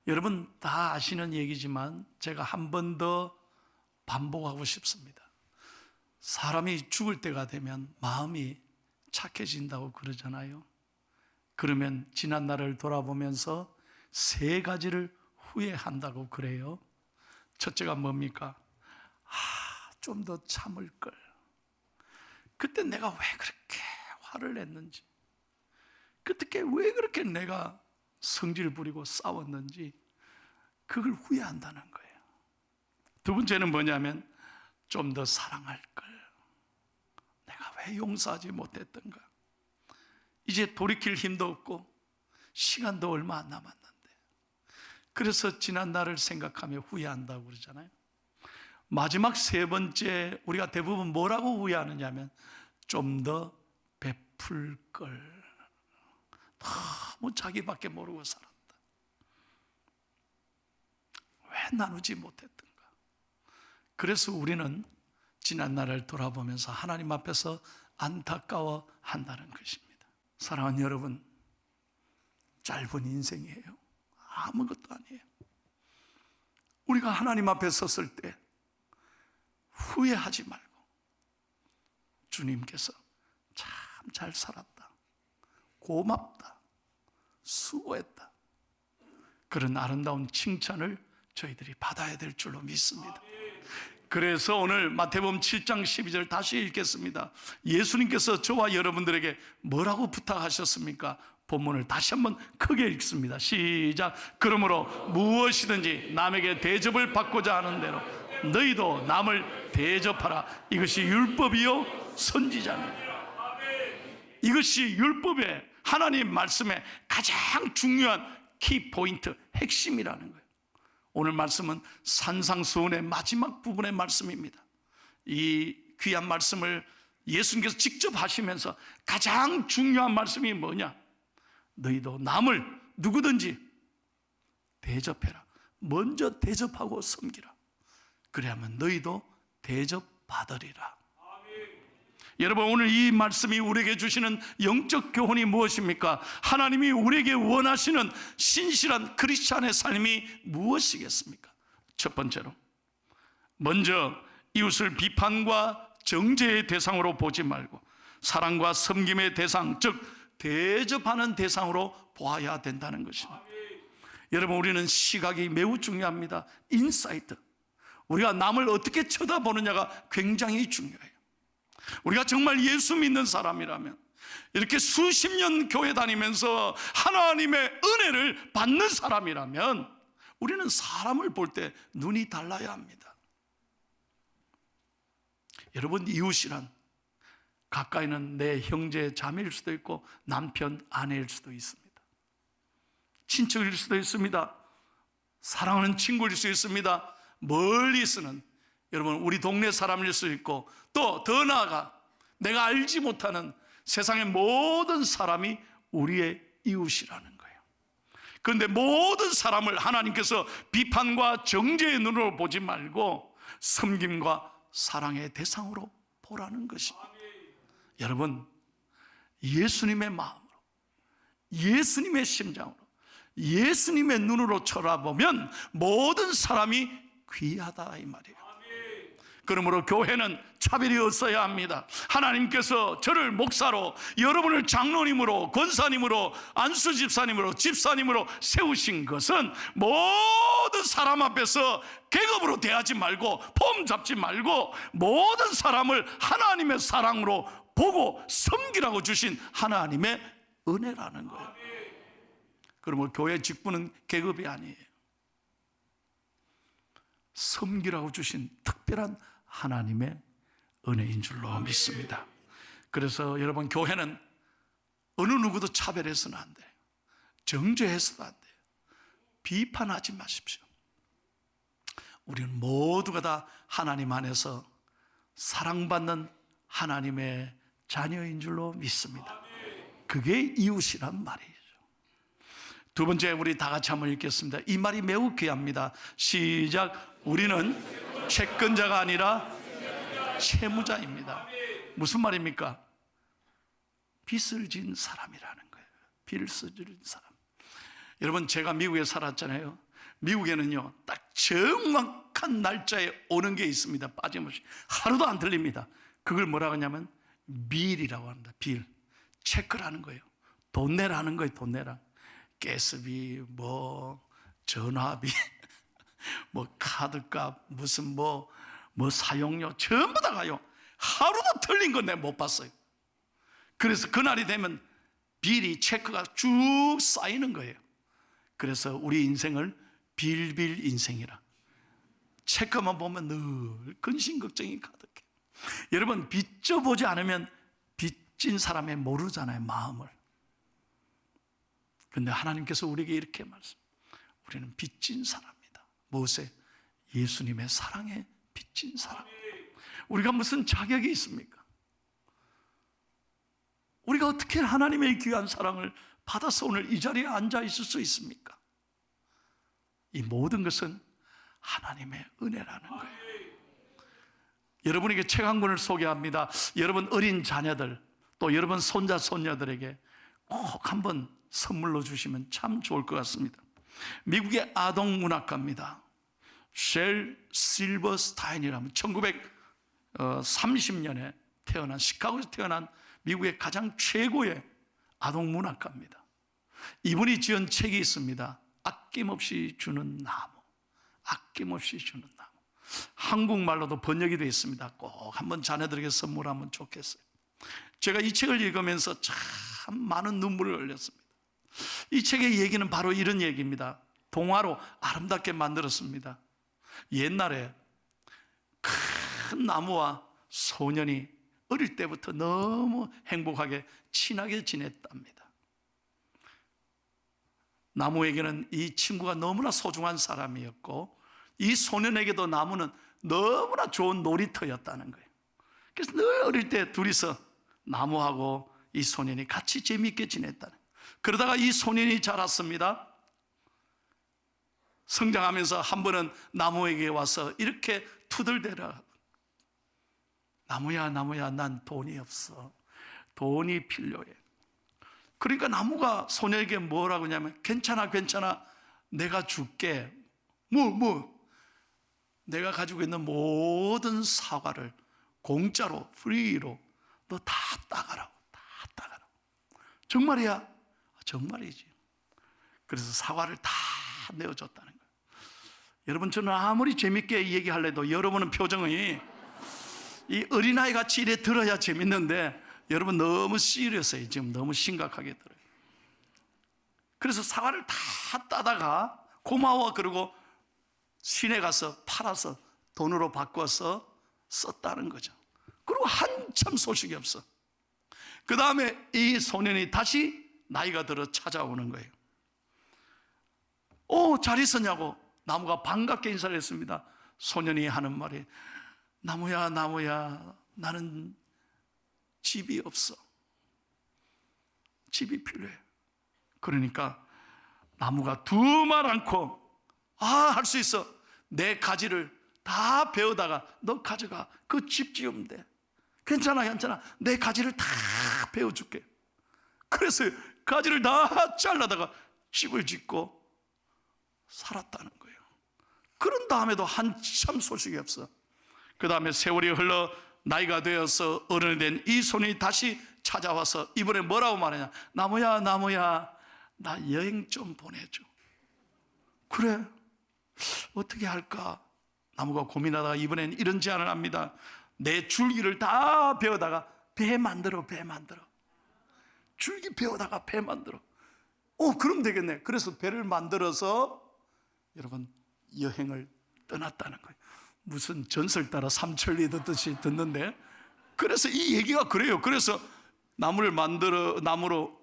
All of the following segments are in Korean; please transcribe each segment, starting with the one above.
여러분 다 아시는 얘기지만 제가 한 번 더 반복하고 싶습니다. 사람이 죽을 때가 되면 마음이 착해진다고 그러잖아요. 그러면 지난 날을 돌아보면서 3가지를 후회한다고 그래요. 첫째가 뭡니까? 좀 더 참을 걸. 그때 내가 왜 그렇게 화를 냈는지, 그때 왜 그렇게 내가 성질 부리고 싸웠는지, 그걸 후회한다는 거예요. 두 번째는 뭐냐면 좀 더 사랑할 걸. 내가 왜 용서하지 못했던가. 이제 돌이킬 힘도 없고 시간도 얼마 안 남았는데, 그래서 지난 날을 생각하며 후회한다고 그러잖아요. 마지막 3번째, 우리가 대부분 뭐라고 후회하느냐면 좀 더 베풀 걸. 너무 자기밖에 모르고 살았다. 왜 나누지 못했던가. 그래서 우리는 지난 날을 돌아보면서 하나님 앞에서 안타까워 한다는 것입니다. 사랑하는 여러분, 짧은 인생이에요. 아무것도 아니에요. 우리가 하나님 앞에 섰을 때 후회하지 말고 주님께서 참 잘 살았다, 고맙다, 수고했다, 그런 아름다운 칭찬을 저희들이 받아야 될 줄로 믿습니다. 그래서 오늘 마태복음 7장 12절 다시 읽겠습니다. 예수님께서 저와 여러분들에게 뭐라고 부탁하셨습니까? 본문을 다시 한번 크게 읽습니다. 시작. 그러므로 무엇이든지 남에게 대접을 받고자 하는 대로 너희도 남을 대접하라. 이것이 율법이요 선지자니라. 이것이 율법의, 하나님 말씀의 가장 중요한 키포인트, 핵심이라는 거예요. 오늘 말씀은 산상수훈의 마지막 부분의 말씀입니다. 이 귀한 말씀을 예수님께서 직접 하시면서 가장 중요한 말씀이 뭐냐? 너희도 남을 누구든지 대접해라. 먼저 대접하고 섬기라. 그래야만 너희도 대접받으리라. 여러분, 오늘 이 말씀이 우리에게 주시는 영적 교훈이 무엇입니까? 하나님이 우리에게 원하시는 신실한 크리스찬의 삶이 무엇이겠습니까? 첫 번째로, 먼저 이웃을 비판과 정죄의 대상으로 보지 말고 사랑과 섬김의 대상, 즉 대접하는 대상으로 보아야 된다는 것입니다. 여러분, 우리는 시각이 매우 중요합니다. 인사이트, 우리가 남을 어떻게 쳐다보느냐가 굉장히 중요해요. 우리가 정말 예수 믿는 사람이라면, 이렇게 수십 년 교회 다니면서 하나님의 은혜를 받는 사람이라면 우리는 사람을 볼 때 눈이 달라야 합니다. 여러분, 이웃이란 가까이는 내 형제 자매일 수도 있고 남편 아내일 수도 있습니다. 친척일 수도 있습니다. 사랑하는 친구일 수 있습니다. 멀리서는 여러분 우리 동네 사람일 수 있고, 또 더 나아가 내가 알지 못하는 세상의 모든 사람이 우리의 이웃이라는 거예요. 그런데 모든 사람을 하나님께서 비판과 정죄의 눈으로 보지 말고 섬김과 사랑의 대상으로 보라는 것입니다. 여러분, 예수님의 마음으로, 예수님의 심장으로, 예수님의 눈으로 쳐다보면 모든 사람이 귀하다 이 말이에요. 그러므로 교회는 차별이 없어야 합니다. 하나님께서 저를 목사로, 여러분을 장로님으로, 권사님으로, 안수 집사님으로, 집사님으로 세우신 것은 모든 사람 앞에서 계급으로 대하지 말고 폼 잡지 말고 모든 사람을 하나님의 사랑으로 보고 섬기라고 주신 하나님의 은혜라는 거예요. 그러므로 교회 직분은 계급이 아니에요. 섬기라고 주신 특별한 하나님의 은혜인 줄로 믿습니다. 그래서 여러분, 교회는 어느 누구도 차별해서는 안 돼요. 정죄해서도 안 돼요. 비판하지 마십시오. 우리는 모두가 다 하나님 안에서 사랑받는 하나님의 자녀인 줄로 믿습니다. 그게 이웃이란 말이죠. 두 번째, 우리 다 같이 한번 읽겠습니다. 이 말이 매우 귀합니다. 시작. 우리는 채권자가 아니라 채무자입니다. 무슨 말입니까? 빚을 진 사람이라는 거예요. 빚을 진 사람. 여러분, 제가 미국에 살았잖아요. 미국에는요, 딱 정확한 날짜에 오는 게 있습니다. 빠짐없이 하루도 안 틀립니다. 그걸 뭐라고 하냐면 빌이라고 합니다. 빌, 체크를 하는 거예요. 돈 내라는 거예요. 돈 내라. 가스비, 뭐 전화비, 뭐 카드값, 무슨 뭐 사용료 전부 다 가요. 하루도 틀린 건 내가 못 봤어요. 그래서 그날이 되면 빌이, 체크가 쭉 쌓이는 거예요. 그래서 우리 인생을 빌빌 인생이라. 체크만 보면 늘 근심 걱정이 가득해. 여러분, 빚져보지 않으면 빚진 사람의 모르잖아요, 마음을. 그런데 하나님께서 우리에게 이렇게 말씀, 우리는 빚진 사람이다. 무엇에? 예수님의 사랑에 빚진 사람. 우리가 무슨 자격이 있습니까? 우리가 어떻게 하나님의 귀한 사랑을 받아서 오늘 이 자리에 앉아 있을 수 있습니까? 이 모든 것은 하나님의 은혜라는 거예요. 여러분에게 책 한 권을 소개합니다. 여러분 어린 자녀들, 또 여러분 손자 손녀들에게 꼭 한번 선물로 주시면 참 좋을 것 같습니다. 미국의 아동 문학가입니다. 쉘 실버스타인이라면 1930년에 태어난, 시카고에서 태어난 미국의 가장 최고의 아동 문학가입니다. 이분이 지은 책이 있습니다. 아낌없이 주는 나무. 아낌없이 주는 나무. 한국말로도 번역이 되어 있습니다. 꼭 한번 자녀들에게 선물하면 좋겠어요. 제가 이 책을 읽으면서 참 많은 눈물을 흘렸습니다. 이 책의 얘기는 바로 이런 얘기입니다. 동화로 아름답게 만들었습니다. 옛날에 큰 나무와 소년이 어릴 때부터 너무 행복하게 친하게 지냈답니다. 나무에게는 이 친구가 너무나 소중한 사람이었고, 이 소년에게도 나무는 너무나 좋은 놀이터였다는 거예요. 그래서 늘 어릴 때 둘이서 나무하고 이 소년이 같이 재미있게 지냈다는 거예요. 그러다가 이 소년이 자랐습니다. 성장하면서 한 번은 나무에게 와서 이렇게 투덜대라. 나무야, 나무야, 난 돈이 없어. 돈이 필요해. 그러니까 나무가 소녀에게 뭐라고 하냐면, 괜찮아, 괜찮아. 내가 줄게. 내가 가지고 있는 모든 사과를 공짜로, 프리로 너 다 따가라고. 다 따가라고. 정말이야? 정말이지. 그래서 사과를 다 내어줬다는 거예요. 여러분, 저는 아무리 재밌게 얘기할래도 여러분은 표정이 이 어린아이 같이 이래 들어야 재밌는데, 여러분 너무 시리어스해요. 지금 너무 심각하게 들어요. 그래서 사과를 다 따다가 고마워 그러고 시내 가서 팔아서 돈으로 바꿔서 썼다는 거죠. 그리고 한참 소식이 없어. 그 다음에 이 소년이 다시 나이가 들어 찾아오는 거예요. 잘 있었냐고. 나무가 반갑게 인사를 했습니다. 소년이 하는 말이, 나무야, 나무야, 나는 집이 없어. 집이 필요해. 그러니까 나무가 두 말 않고, 할 수 있어. 내 가지를 다 베어다가 너 가져가. 그 집 지으면 돼. 괜찮아, 괜찮아. 내 가지를 다 베어줄게. 그래서 가지를 다 잘라다가 집을 짓고 살았다는 거예요. 그런 다음에도 한참 소식이 없어. 그 다음에 세월이 흘러 나이가 되어서 어른이 된 이 손이 다시 찾아와서 이번에 뭐라고 말하냐. 나무야, 나무야, 나 여행 좀 보내줘. 그래, 어떻게 할까? 나무가 고민하다가 이번엔 이런 제안을 합니다. 내 줄기를 다 베어다가 배 만들어. 줄기 베어다가 배 만들어. 그럼 되겠네. 그래서 배를 만들어서 여러분 여행을 떠났다는 거예요. 무슨 전설 따라 삼천리 듣듯이 듣는데, 그래서 이 얘기가 그래요. 그래서 나무로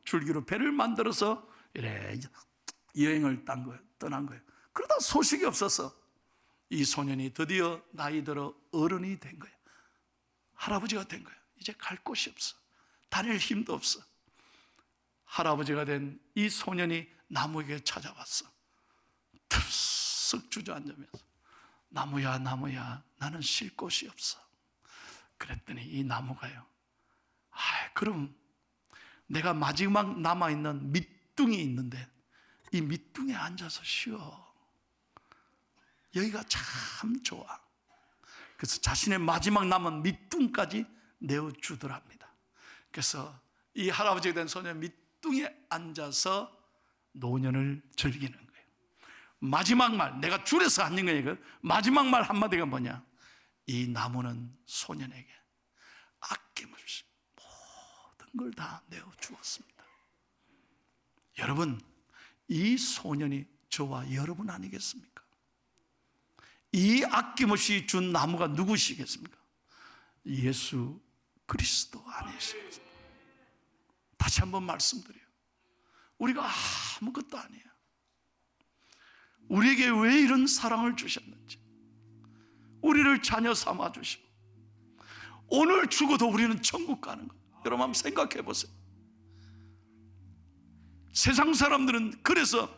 줄기로 배를 만들어서 이래 여행을 떠난 거예요. 그러다 소식이 없어서 이 소년이 드디어 나이 들어 어른이 된 거예요. 할아버지가 된 거예요. 이제 갈 곳이 없어. 다닐 힘도 없어. 할아버지가 된 이 소년이 나무에게 찾아왔어. 툭 주저앉으면서, 나무야, 나무야, 나는 쉴 곳이 없어. 그랬더니 이 나무가요, 그럼 내가 마지막 남아있는 밑둥이 있는데 이 밑둥에 앉아서 쉬어. 여기가 참 좋아. 그래서 자신의 마지막 남은 밑둥까지 내어주더랍니다. 그래서 이 할아버지가 된 소년 밑둥에 앉아서 노년을 즐기는 거예요. 마지막 말, 내가 줄여서 앉는 거예요. 마지막 말 한마디가 뭐냐? 이 나무는 소년에게 아낌없이 모든 걸 다 내어주었습니다. 여러분, 이 소년이 저와 여러분 아니겠습니까? 이 아낌없이 준 나무가 누구시겠습니까? 예수 그리스도 아니시겠습니까? 다시 한번 말씀드려요. 우리가 아무것도 아니에요. 우리에게 왜 이런 사랑을 주셨는지, 우리를 자녀 삼아 주시고 오늘 죽어도 우리는 천국 가는 것, 여러분 한번 생각해 보세요. 세상 사람들은 그래서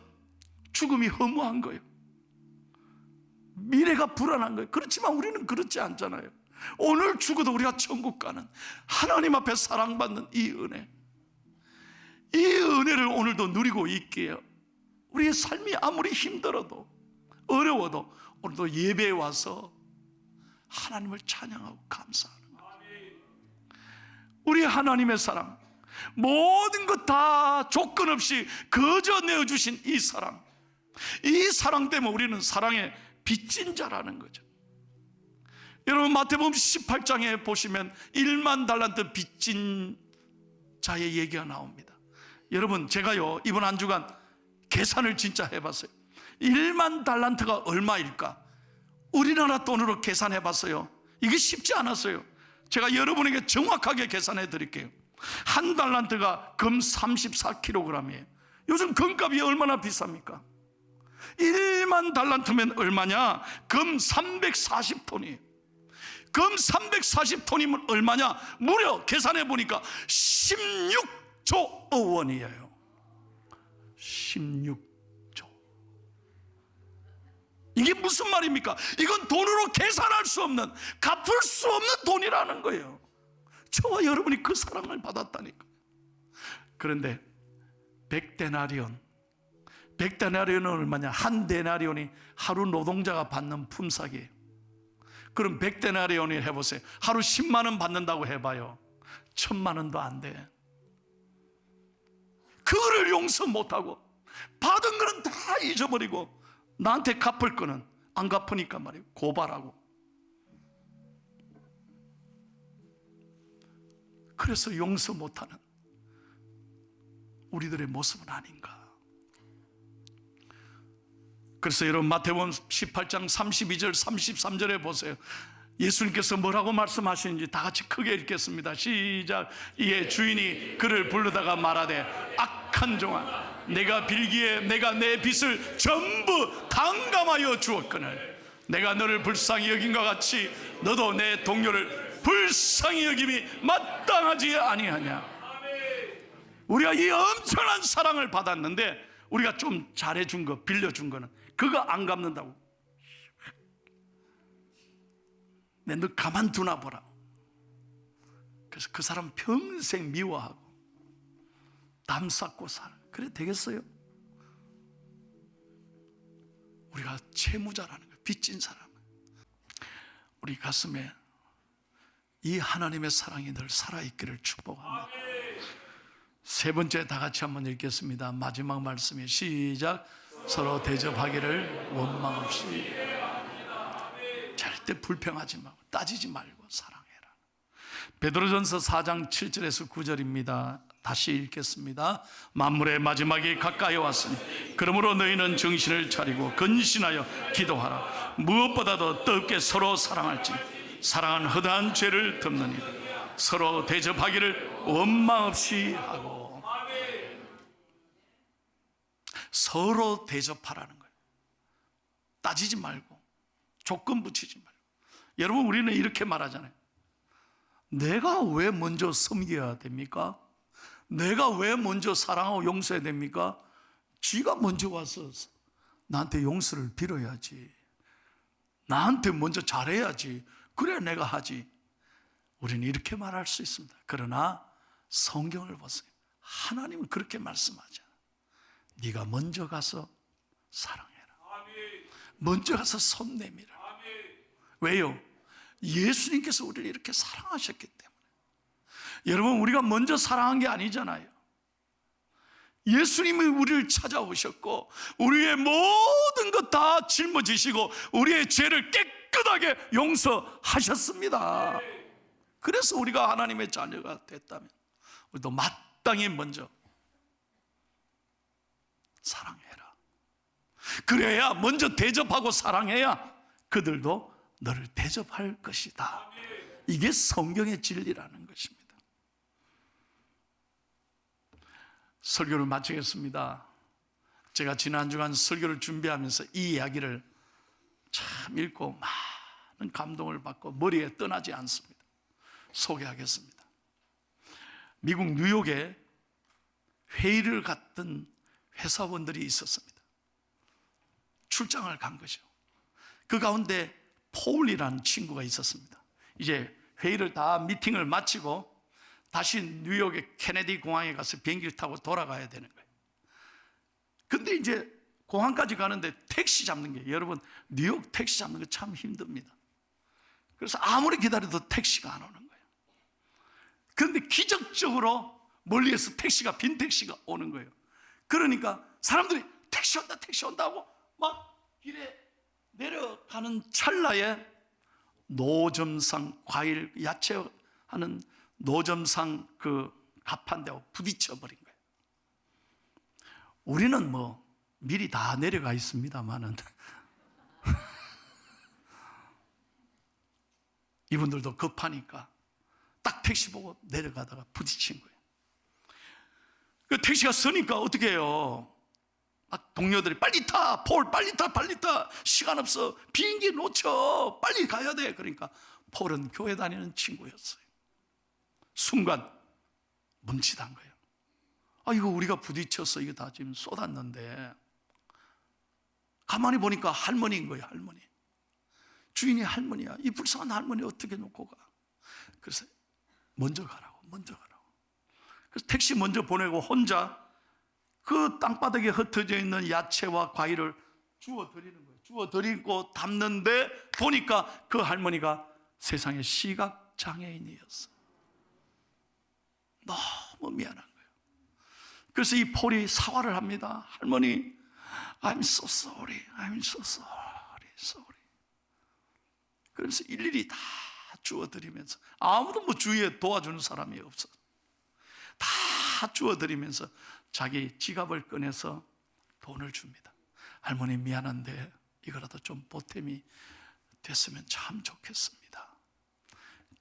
죽음이 허무한 거예요. 미래가 불안한 거예요. 그렇지만 우리는 그렇지 않잖아요. 오늘 죽어도 우리가 천국 가는, 하나님 앞에 사랑받는 이 은혜, 이 은혜를 오늘도 누리고 있기에 우리의 삶이 아무리 힘들어도 어려워도 오늘도 예배에 와서 하나님을 찬양하고 감사하는 거예요. 우리 하나님의 사랑, 모든 것 다 조건 없이 거저 내어주신 이 사랑, 이 사랑 때문에 우리는 사랑의 빚진 자라는 거죠. 여러분 마태복음 18장에 보시면 1만 달란트 빚진 자의 얘기가 나옵니다. 여러분 제가요 이번 한 주간 계산을 진짜 해봤어요. 1만 달란트가 얼마일까? 우리나라 돈으로 계산해 봤어요. 이게 쉽지 않았어요. 제가 여러분에게 정확하게 계산해 드릴게요. 한 달란트가 금 34kg이에요. 요즘 금값이 얼마나 비쌉니까? 1만 달란트면 얼마냐? 금 340톤이에요. 금 340톤이면 얼마냐? 무려 계산해 보니까 16조 원이에요. 16조. 이게 무슨 말입니까? 이건 돈으로 계산할 수 없는, 갚을 수 없는 돈이라는 거예요. 저와 여러분이 그 사랑을 받았다니까. 그런데 100데나리온, 100데나리온은 얼마냐? 한 데나리온이 하루 노동자가 받는 품삯이에요. 그럼 100데나리온을 해보세요. 하루 10만 원 받는다고 해봐요. 1000만 원도 안 돼. 그거를 용서 못하고 받은 거는 다 잊어버리고 나한테 갚을 거는 안 갚으니까 말이에요. 고발하고. 그래서 용서 못하는 우리들의 모습은 아닌가. 그래서 여러분 마태복음 18장 32절 33절에 보세요. 예수님께서 뭐라고 말씀하시는지 다 같이 크게 읽겠습니다. 시작. 이에 주인이 그를 부르다가 말하되 악한 종아, 내가 빌기에 내가 내 빚을 전부 탕감하여 주었거늘 내가 너를 불쌍히 여긴과 같이 너도 내 동료를 불쌍히 여김이 마땅하지 아니하냐. 우리가 이 엄청난 사랑을 받았는데 우리가 좀 잘해준 거, 빌려준 거는 그거 안 갚는다고. 너 가만두나 보라. 그래서 그 사람 평생 미워하고 담 쌓고 살아. 그래 되겠어요? 우리가 채무자라는 거예요. 빚진 사람. 우리 가슴에 이 하나님의 사랑이 늘 살아있기를 축복합니다. 세 번째 다 같이 한번 읽겠습니다. 마지막 말씀이 시작. 서로 대접하기를 원망 없이. 절대 불평하지 말고 따지지 말고 사랑해라. 베드로전서 4장 7절에서 9절입니다. 다시 읽겠습니다. 만물의 마지막이 가까이 왔으니 그러므로 너희는 정신을 차리고 근신하여 기도하라. 무엇보다도 뜨겁게 서로 사랑할지 사랑은 허다한 죄를 덮느니라. 서로 대접하기를 원망 없이 하고. 서로 대접하라는 거예요. 따지지 말고 조건 붙이지 말고. 여러분 우리는 이렇게 말하잖아요. 내가 왜 먼저 섬겨야 됩니까? 내가 왜 먼저 사랑하고 용서해야 됩니까? 지가 먼저 와서 나한테 용서를 빌어야지. 나한테 먼저 잘해야지. 그래야 내가 하지. 우리는 이렇게 말할 수 있습니다. 그러나 성경을 보세요. 하나님은 그렇게 말씀하잖아요. 네가 먼저 가서 사랑해라. 먼저 가서 손 내밀어라. 왜요? 예수님께서 우리를 이렇게 사랑하셨기 때문에. 여러분, 우리가 먼저 사랑한 게 아니잖아요. 예수님이 우리를 찾아오셨고 우리의 모든 것 다 짊어지시고 우리의 죄를 깨끗하게 용서하셨습니다. 그래서 우리가 하나님의 자녀가 됐다면 우리도 마땅히 먼저 사랑해라. 그래야 먼저 대접하고 사랑해야 그들도 너를 대접할 것이다. 이게 성경의 진리라는 것입니다. 설교를 마치겠습니다. 제가 지난 주간 설교를 준비하면서 이 이야기를 참 읽고 많은 감동을 받고 머리에 떠나지 않습니다. 소개하겠습니다. 미국 뉴욕에 회의를 갔던 회사원들이 있었습니다. 출장을 간 거죠. 그 가운데 폴이라는 친구가 있었습니다. 이제 회의를 다 미팅을 마치고 다시 뉴욕의 케네디 공항에 가서 비행기를 타고 돌아가야 되는 거예요. 근데 이제 공항까지 가는데 택시 잡는 게, 여러분 뉴욕 택시 잡는 거 참 힘듭니다. 그래서 아무리 기다려도 택시가 안 오는 거예요. 그런데 기적적으로 멀리에서 택시가, 빈 택시가 오는 거예요. 그러니까 사람들이 택시 온다 택시 온다고 막 길에 내려가는 찰나에 노점상 과일 야채 하는 노점상 그 가판대하고 부딪혀 버린 거예요. 우리는 뭐 미리 다 내려가 있습니다만은 이분들도 급하니까 딱 택시 보고 내려가다가 부딪힌 거예요. 그 택시가 서니까 어떻게 해요? 막 동료들이 빨리 타, 폴 빨리 타, 빨리 타, 시간 없어, 비행기 놓쳐, 빨리 가야 돼. 그러니까 폴은 교회 다니는 친구였어요. 순간 멈칫한 거예요. 아, 이거 우리가 부딪혀서 이거 다 지금 쏟았는데, 가만히 보니까 할머니인 거예요. 할머니. 주인이 할머니야. 이 불쌍한 할머니 어떻게 놓고 가? 그래서 먼저 가라고, 먼저 가라고. 그래서 택시 먼저 보내고 혼자 그 땅바닥에 흩어져 있는 야채와 과일을 주워 드리는 거예요. 주워 드리고 담는데 보니까 그 할머니가 세상에 시각 장애인이었어요. 너무 미안한 거예요. 그래서 이 폴이 사과를 합니다. 할머니, I'm so sorry, I'm so sorry, sorry. 그래서 일일이 다 주워드리면서, 아무도 뭐 주위에 도와주는 사람이 없어. 다 주워드리면서 자기 지갑을 꺼내서 돈을 줍니다. 할머니 미안한데 이거라도 좀 보탬이 됐으면 참 좋겠습니다.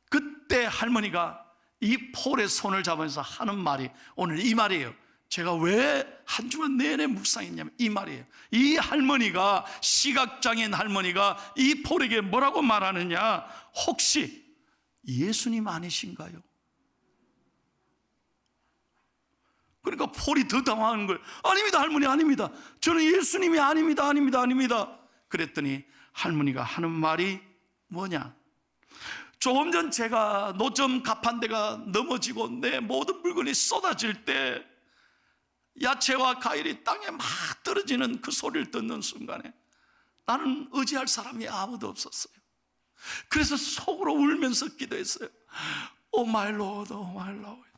그때 할머니가 이 폴의 손을 잡으면서 하는 말이 오늘 이 말이에요. 제가 왜 한 주간 내내 묵상했냐면 이 말이에요. 이 할머니가, 시각장애인 할머니가 이 폴에게 뭐라고 말하느냐? 혹시 예수님 아니신가요? 그러니까 폴이 더 당황하는 거예요. 아닙니다, 할머니, 아닙니다. 저는 예수님이 아닙니다, 아닙니다, 아닙니다. 그랬더니 할머니가 하는 말이 뭐냐? 조금 전 제가 노점 가판대가 넘어지고 내 모든 물건이 쏟아질 때 야채와 과일이 땅에 막 떨어지는 그 소리를 듣는 순간에 나는 의지할 사람이 아무도 없었어요. 그래서 속으로 울면서 기도했어요. Oh my Lord, oh my Lord,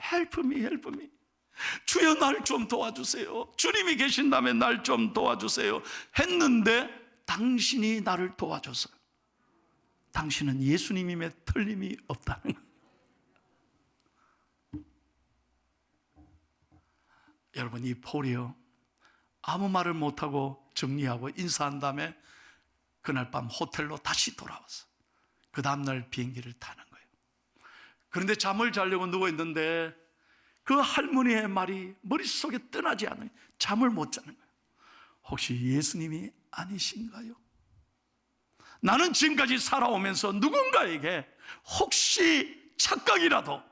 help me, help me. 주여 날 좀 도와주세요. 주님이 계신다면 날 좀 도와주세요. 했는데 당신이 나를 도와줬어요. 당신은 예수님임에 틀림이 없다는 거예요. 여러분, 이 폴이요, 아무 말을 못하고 정리하고 인사한 다음에 그날 밤 호텔로 다시 돌아왔어. 그 다음날 비행기를 타는 거예요. 그런데 잠을 자려고 누워있는데 그 할머니의 말이 머릿속에 떠나지 않아요. 잠을 못 자는 거예요. 혹시 예수님이 아니신가요? 나는 지금까지 살아오면서 누군가에게 혹시 착각이라도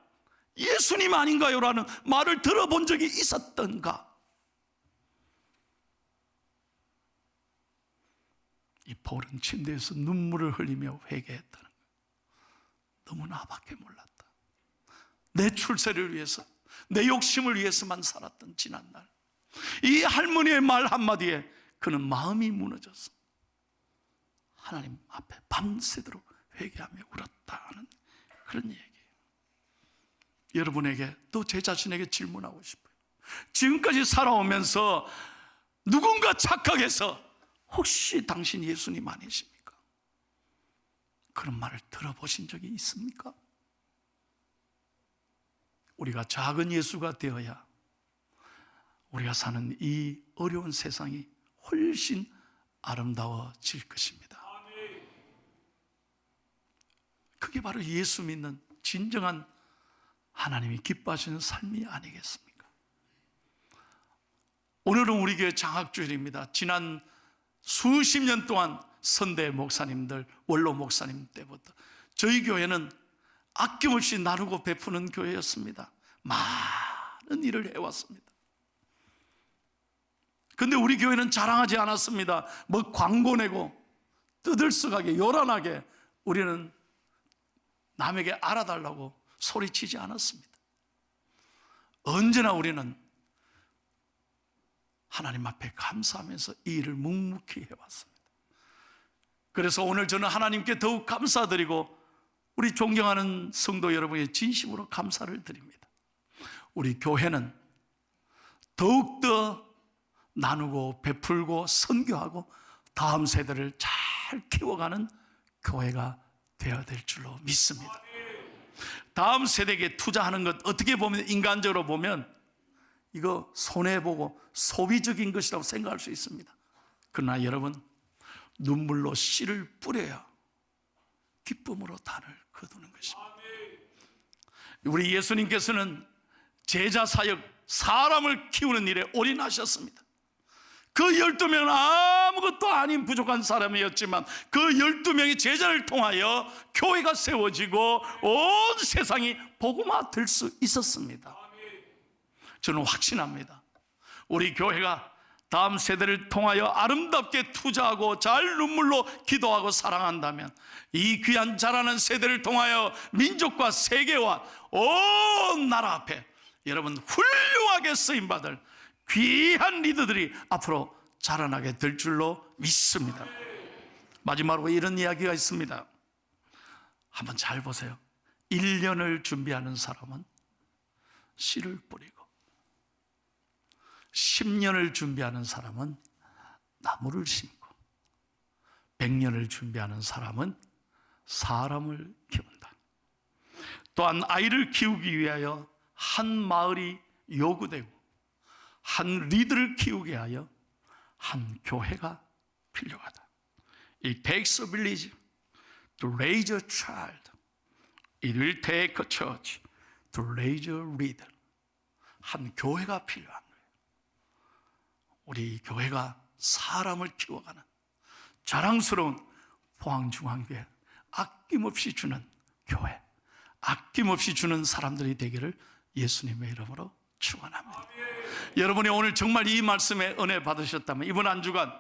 예수님 아닌가요? 라는 말을 들어본 적이 있었던가? 이 폴은 침대에서 눈물을 흘리며 회개했다는 거예요. 너무 나밖에 몰랐다. 내 출세를 위해서, 내 욕심을 위해서만 살았던 지난날, 이 할머니의 말 한마디에 그는 마음이 무너졌어. 하나님 앞에 밤새도록 회개하며 울었다 하는 그런 얘기예요. 여러분에게 또 제 자신에게 질문하고 싶어요. 지금까지 살아오면서 누군가 착각해서 혹시 당신 예수님 아니십니까? 그런 말을 들어보신 적이 있습니까? 우리가 작은 예수가 되어야 우리가 사는 이 어려운 세상이 훨씬 아름다워질 것입니다. 그게 바로 예수 믿는 진정한 하나님이 기뻐하시는 삶이 아니겠습니까? 오늘은 우리 교회 장학주일입니다. 지난 수십 년 동안 선대 목사님들, 원로 목사님 때부터 저희 교회는 아낌없이 나누고 베푸는 교회였습니다. 많은 일을 해왔습니다. 근데 우리 교회는 자랑하지 않았습니다. 뭐 광고 내고 뜨들썩하게 요란하게 우리는 남에게 알아달라고 소리치지 않았습니다. 언제나 우리는 하나님 앞에 감사하면서 이 일을 묵묵히 해왔습니다. 그래서 오늘 저는 하나님께 더욱 감사드리고 우리 존경하는 성도 여러분의 진심으로 감사를 드립니다. 우리 교회는 더욱더 나누고 베풀고 선교하고 다음 세대를 잘 키워가는 교회가 되어야 될 줄로 믿습니다. 다음 세대에게 투자하는 것, 어떻게 보면 인간적으로 보면 이거 손해보고 소비적인 것이라고 생각할 수 있습니다. 그러나 여러분, 눈물로 씨를 뿌려야 기쁨으로 단을 거두는 것입니다. 우리 예수님께서는 제자 사역, 사람을 키우는 일에 올인하셨습니다. 그 12명은 아무것도 아닌 부족한 사람이었지만 그 12명의 제자를 통하여 교회가 세워지고 온 세상이 복음화 될 수 있었습니다. 저는 확신합니다. 우리 교회가 다음 세대를 통하여 아름답게 투자하고 잘 눈물로 기도하고 사랑한다면 이 귀한 자라는 세대를 통하여 민족과 세계와 온 나라 앞에 여러분 훌륭하게 쓰임받을 귀한 리더들이 앞으로 자라나게 될 줄로 믿습니다. 마지막으로 이런 이야기가 있습니다. 한번 잘 보세요. 1년을 준비하는 사람은 씨를 뿌리고 10년을 준비하는 사람은 나무를 심고 100년을 준비하는 사람은 사람을 키운다. 또한 아이를 키우기 위하여 한 마을이 요구되고 한 리더를 키우게 하여 한 교회가 필요하다. It takes a village to raise a child. It will take a church to raise a leader. 한 교회가 필요한 거예요. 우리 교회가 사람을 키워가는 자랑스러운 포항중앙교회, 아낌없이 주는 교회, 아낌없이 주는 사람들이 되기를 예수님의 이름으로 축원합니다. 여러분이 오늘 정말 이 말씀에 은혜 받으셨다면 이번 한 주간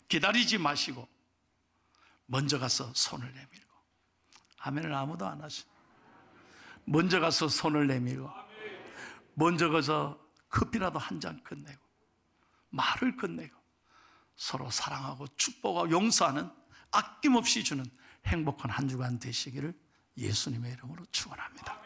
기다리지 마시고 먼저 가서 손을 내밀고, 아멘을 아무도 안 하시네. 먼저 가서 손을 내밀고 먼저 가서 커피라도 한 잔 건네고 말을 건네고 서로 사랑하고 축복하고 용서하는, 아낌없이 주는 행복한 한 주간 되시기를 예수님의 이름으로 축원합니다.